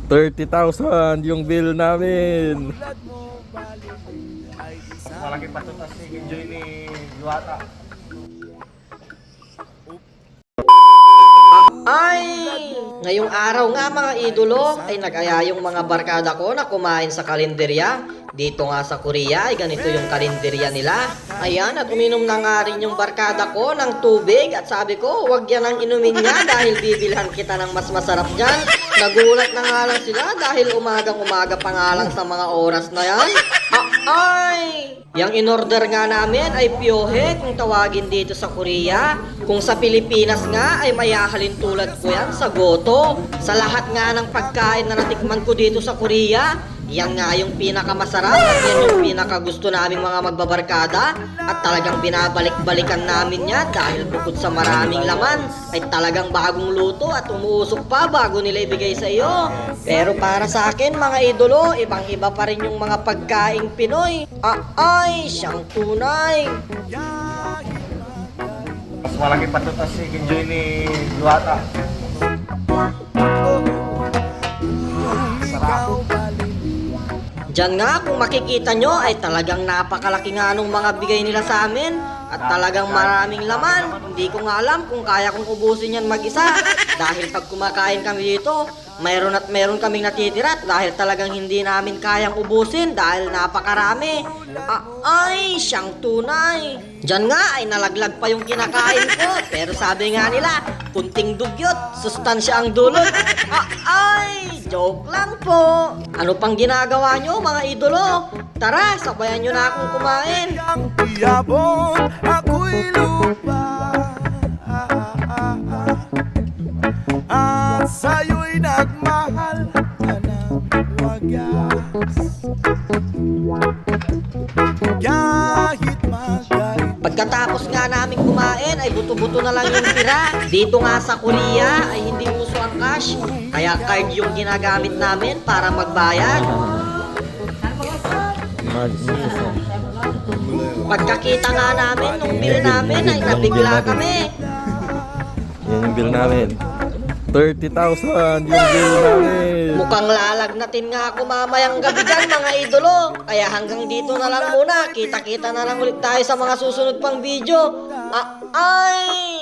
30,000 yung bill namin. Malaki pa ito kasi enjoy ni Luata. Ay! Ngayong araw nga mga idolo ay nag-aya yung mga barkada ko na kumain sa kalenderya. Dito nga sa Korea ay ganito yung kalenderya nila. Ayan, at uminom na nga rin yung barkada ko ng tubig. At sabi ko, wag yan ang inumin niya dahil bibilhan kita ng mas masarap dyan. Nagulat na nga lang sila dahil umagang-umaga pa nga lang sa mga oras na yan. Ay! Yang in-order nga namin ay pyohe kung tawagin dito sa Korea. Kung sa Pilipinas nga ay mayahalin tulad ko yan sa goto. Sa lahat nga ng pagkain na natikman ko dito sa Korea, yan nga yung pinakamasarap at yan yung pinakagusto naming mga magbabarkada. At talagang binabalik-balikan namin yan dahil bukod sa maraming laman ay talagang bagong luto at umuusok pa bago nila ibigay sa iyo. Pero para sa akin mga idolo, ibang-iba pa rin yung mga pagkaing Pinoy. Ay, siyang tunay. Mas malaki pa ito kasi enjoy ni Luata. Diyan nga kung makikita nyo ay talagang napakalaki nga nung mga bigay nila sa amin. At talagang maraming laman. Hindi ko nga alam kung kaya kong ubusin yan mag-isa. Dahil pag kumakain kami dito, mayroon at mayroon kaming natitira. Dahil talagang hindi namin kayang ubusin dahil napakarami. Ay, siyang tunay. Diyan nga ay nalaglag pa yung kinakain ko. Pero sabi nga nila, kunting dugyot, sustansya ang dulot. Ay, joke lang po. Ano pang ginagawa nyo mga idolo? Tara, sabayan nyo na akong kumain. Yabong ako'y lupa at sa'yo'y nagmahal ka ng wagas kahit magalit. Pagkatapos nga namin kumain ay buto-buto na lang yung tira. Dito nga sa Korea ay hindi uso ang cash. Kaya card yung ginagamit namin para magbayad. Pagkakita nga namin nung bill namin ay nabigla kami. Yan yung bill namin. 30,000 yung bill namin. Mukhang lalagnatin nga ako mamayang gabi dyan mga idolo. Kaya hanggang dito na lang muna. Kita-kita na lang ulit tayo sa mga susunod pang video. Ay!